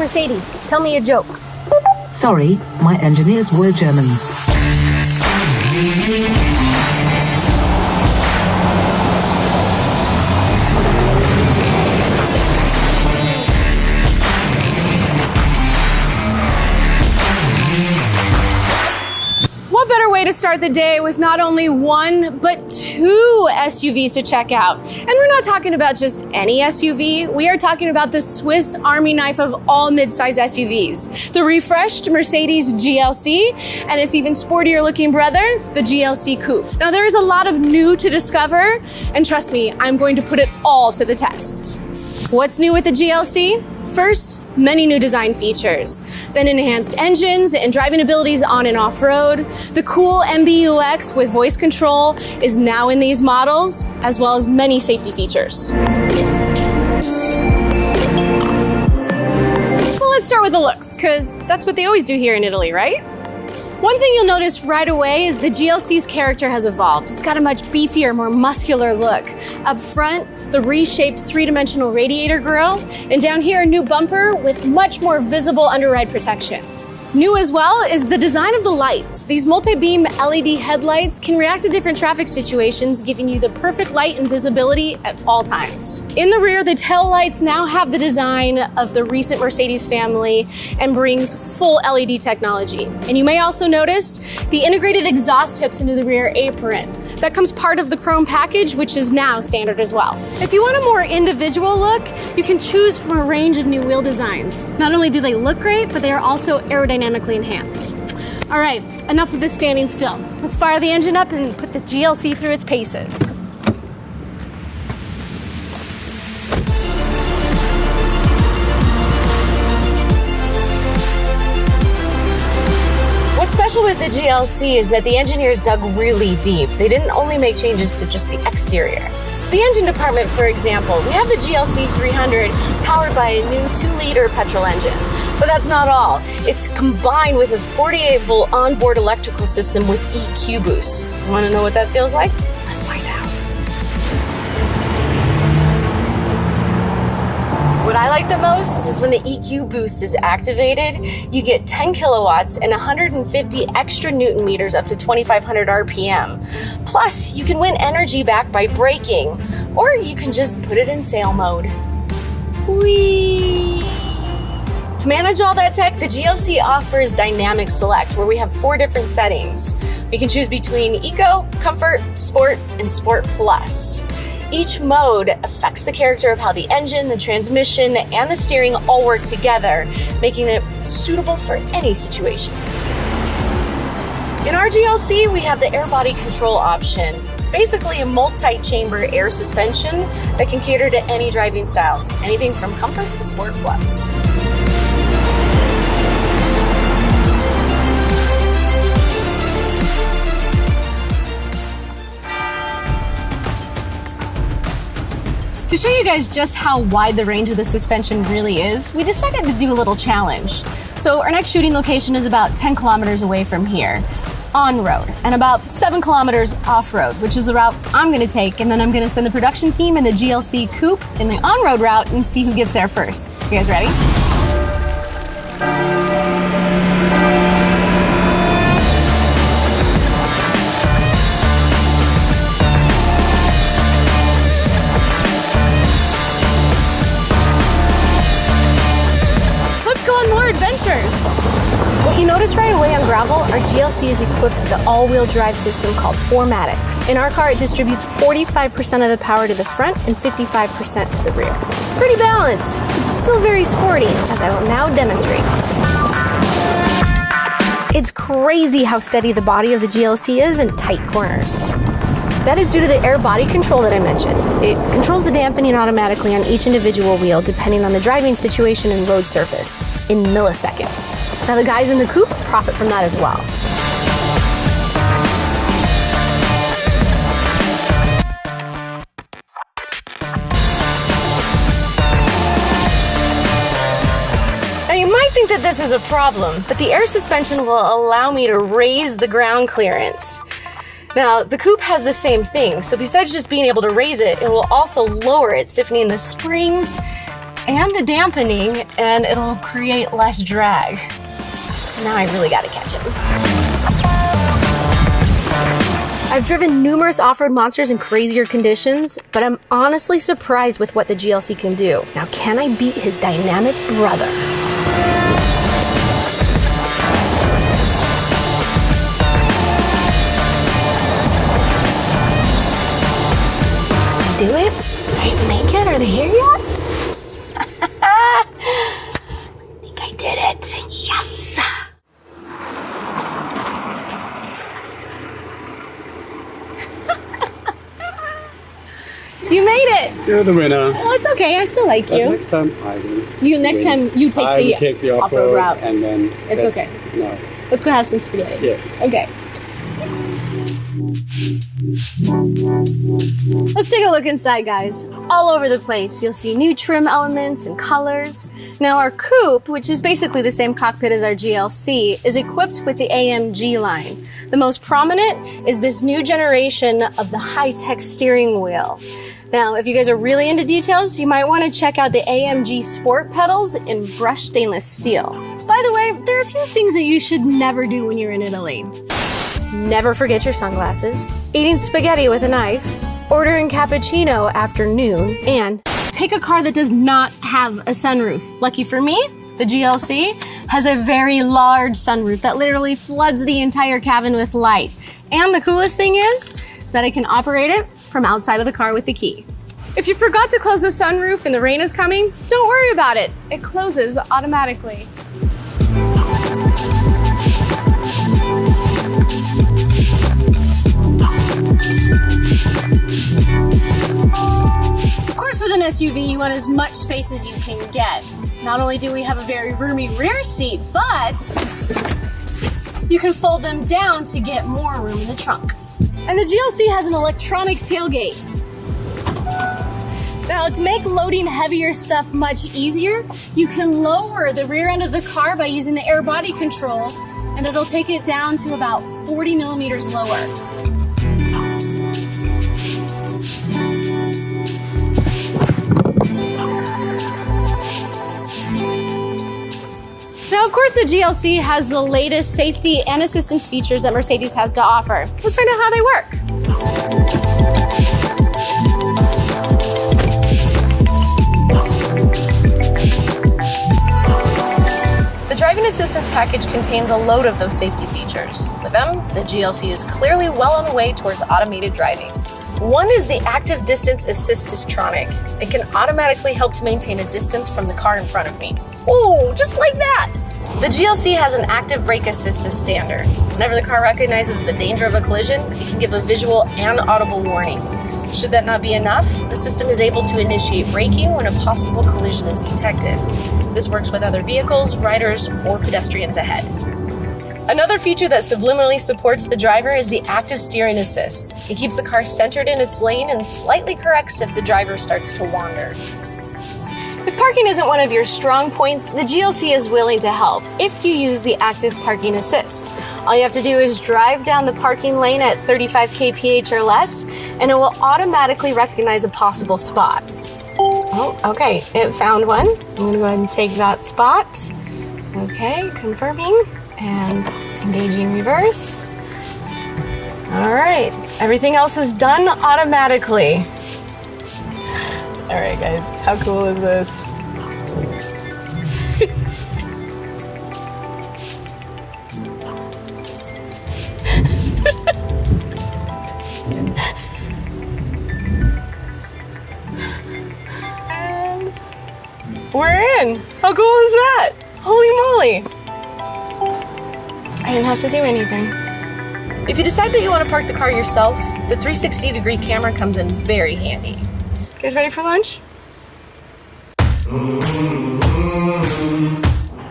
Mercedes. Tell me a joke. Sorry, my engineers were Germans. What better way to start the day with not only one, but two SUVs to check out? And we're not talking about just any SUV. We are talking about the Swiss Army knife of all midsize SUVs, the refreshed Mercedes GLC, and its even sportier looking brother, the GLC Coupe. Now there is a lot of new to discover, and trust me, I'm going to put it all to the test. What's new with the GLC? First, many new design features. Then enhanced engines and driving abilities on and off-road. The cool MBUX with voice control is now in these models, as well as many safety features. Well, let's start with the looks, because that's what they always do here in Italy, right? One thing you'll notice right away is the GLC's character has evolved. It's got a much beefier, more muscular look. Up front, the reshaped three-dimensional radiator grille, and down here, a new bumper with much more visible under-ride protection. New as well is the design of the lights. These multi-beam LED headlights can react to different traffic situations, giving you the perfect light and visibility at all times. In the rear, the tail lights now have the design of the recent Mercedes family and brings full LED technology. And you may also notice the integrated exhaust tips into the rear apron. That comes part of the chrome package, which is now standard as well. If you want a more individual look, you can choose from a range of new wheel designs. Not only do they look great, but they are also aerodynamically enhanced. All right, enough of this standing still. Let's fire the engine up and put the GLC through its paces. What's special with the GLC is that the engineers dug really deep. They didn't only make changes to just the exterior. The engine department, for example, we have the GLC 300 powered by a new 2-liter petrol engine. But that's not all. It's combined with a 48-volt onboard electrical system with EQ boost. You want to know what that feels like? Let's find out. What I like the most is when the EQ boost is activated, you get 10 kilowatts and 150 extra Newton meters up to 2,500 RPM. Plus, you can win energy back by braking, or you can just put it in sail mode. Whee! To manage all that tech, the GLC offers Dynamic Select, where we have 4 different settings. You can choose between Eco, Comfort, Sport, and Sport Plus. Each mode affects the character of how the engine, the transmission, and the steering all work together, making it suitable for any situation. In our GLC, we have the air body control option. It's basically a multi-chamber air suspension that can cater to any driving style, anything from Comfort to Sport Plus. To show you guys just how wide the range of the suspension really is, we decided to do a little challenge. So our next shooting location is about 10 kilometers away from here, on-road, and about 7 kilometers off-road, which is the route I'm gonna take, and then I'm gonna send the production team in the GLC Coupe in the on-road route and see who gets there first. You guys ready? Adventures. What you notice right away on gravel, our GLC is equipped with the all-wheel drive system called 4MATIC. In our car, it distributes 45% of the power to the front and 55% to the rear. It's pretty balanced, but still very sporty, as I will now demonstrate. It's crazy how steady the body of the GLC is in tight corners. That is due to the air body control that I mentioned. It controls the dampening automatically on each individual wheel depending on the driving situation and road surface in milliseconds. Now the guys in the coupe profit from that as well. Now you might think that this is a problem, but the air suspension will allow me to raise the ground clearance. Now, the coupe has the same thing, so besides just being able to raise it, it will also lower it, stiffening the springs and the dampening, and it'll create less drag. So now I really gotta catch him. I've driven numerous off-road monsters in crazier conditions, but I'm honestly surprised with what the GLC can do. Now, can I beat his dynamic brother? Do it? Did I make it? Are they here yet? I think I did it. Yes! You made it! You're the winner. Well, it's okay. I still like But you. next time I will. Next time you take the off-road route. And then It's okay. No. Let's go have some spaghetti. Yes. Okay. Let's take a look inside, guys. All over the place, you'll see new trim elements and colors. Now, our coupe, which is basically the same cockpit as our GLC, is equipped with the AMG line. The most prominent is this new generation of the high-tech steering wheel. Now, if you guys are really into details, you might want to check out the AMG Sport pedals in brushed stainless steel. By the way, there are a few things that you should never do when you're in Italy. Never forget your sunglasses, eating spaghetti with a knife, ordering cappuccino after noon, and take a car that does not have a sunroof. Lucky for me, the GLC has a very large sunroof that literally floods the entire cabin with light. And the coolest thing is that I can operate it from outside of the car with the key. If you forgot to close the sunroof and the rain is coming, don't worry about it. It closes automatically. Of course, with an SUV, you want as much space as you can get. Not only do we have a very roomy rear seat, but you can fold them down to get more room in the trunk. And the GLC has an electronic tailgate. Now, to make loading heavier stuff much easier, you can lower the rear end of the car by using the air body control, and it'll take it down to about 40 millimeters lower. Now, of course, the GLC has the latest safety and assistance features that Mercedes has to offer. Let's find out how they work. The driving assistance package contains a load of those safety features. With them, the GLC is clearly well on the way towards automated driving. One is the Active Distance Assist Distronic. It can automatically help to maintain a distance from the car in front of me. Ooh, just like that! The GLC has an active brake assist as standard. Whenever the car recognizes the danger of a collision, it can give a visual and audible warning. Should that not be enough, the system is able to initiate braking when a possible collision is detected. This works with other vehicles, riders, or pedestrians ahead. Another feature that subliminally supports the driver is the active steering assist. It keeps the car centered in its lane and slightly corrects if the driver starts to wander. If parking isn't one of your strong points, the GLC is willing to help if you use the active parking assist. All you have to do is drive down the parking lane at 35 kph or less, and it will automatically recognize a possible spot. Oh, okay, it found one. I'm gonna go ahead and take that spot. Okay, confirming and engaging reverse. All right, everything else is done automatically. All right, guys, how cool is this? And we're in. How cool is that? Holy moly. I didn't have to do anything. If you decide that you want to park the car yourself, the 360-degree camera comes in very handy. You guys ready for lunch?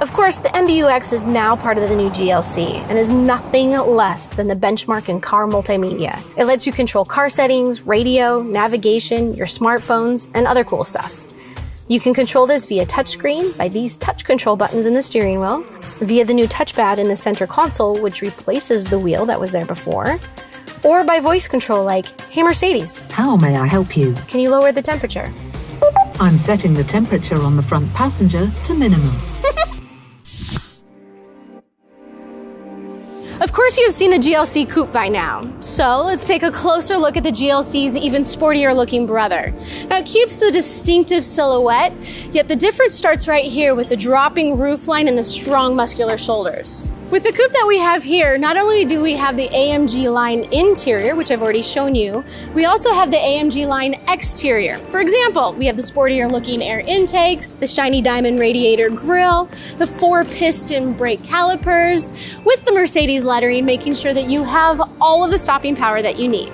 Of course, the MBUX is now part of the new GLC and is nothing less than the benchmark in car multimedia. It lets you control car settings, radio, navigation, your smartphones, and other cool stuff. You can control this via touchscreen by these touch control buttons in the steering wheel, via the new touchpad in the center console, which replaces the wheel that was there before, or by voice control like, "Hey Mercedes, How may I help you? can you lower the temperature?" I'm setting the temperature on the front passenger to minimum. Of course you've seen the GLC Coupe by now, so let's take a closer look at the GLC's even sportier looking brother. Now it keeps the distinctive silhouette, yet the difference starts right here with the dropping roofline and the strong muscular shoulders. With the coupe that we have here, not only do we have the AMG line interior, which I've already shown you, we also have the AMG line exterior. For example, we have the sportier looking air intakes, the shiny diamond radiator grille, the 4-piston brake calipers, with the Mercedes lettering, making sure that you have all of the stopping power that you need.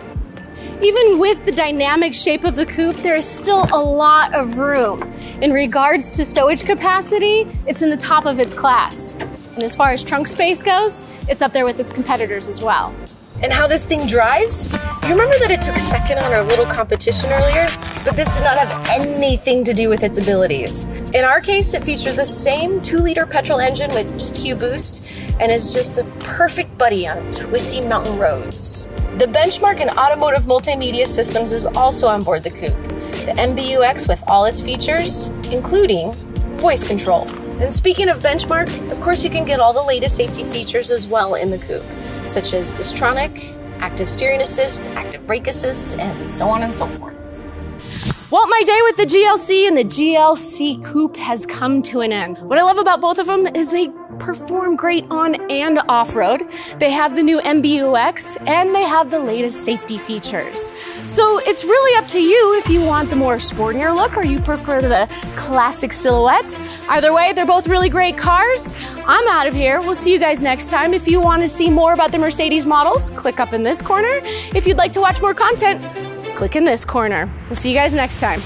Even with the dynamic shape of the coupe, there is still a lot of room. In regards to stowage capacity, it's in the top of its class. And as far as trunk space goes, it's up there with its competitors as well. And how this thing drives? You remember that it took second on our little competition earlier? But this did not have anything to do with its abilities. In our case, it features the same 2-liter petrol engine with EQ boost and is just the perfect buddy on twisty mountain roads. The benchmark in automotive multimedia systems is also on board the coupe. The MBUX with all its features, including voice control. And speaking of benchmark, of course you can get all the latest safety features as well in the coupe, such as Distronic, active steering assist, active brake assist, and so on and so forth. Well, my day with the GLC and the GLC Coupe has come to an end. What I love about both of them is they perform great on and off-road. They have the new MBUX and they have the latest safety features. So it's really up to you if you want the more sportier look or you prefer the classic silhouettes. Either way, they're both really great cars. I'm out of here. We'll see you guys next time. If you want to see more about the Mercedes models, click up in this corner. If you'd like to watch more content, click in this corner. We'll see you guys next time.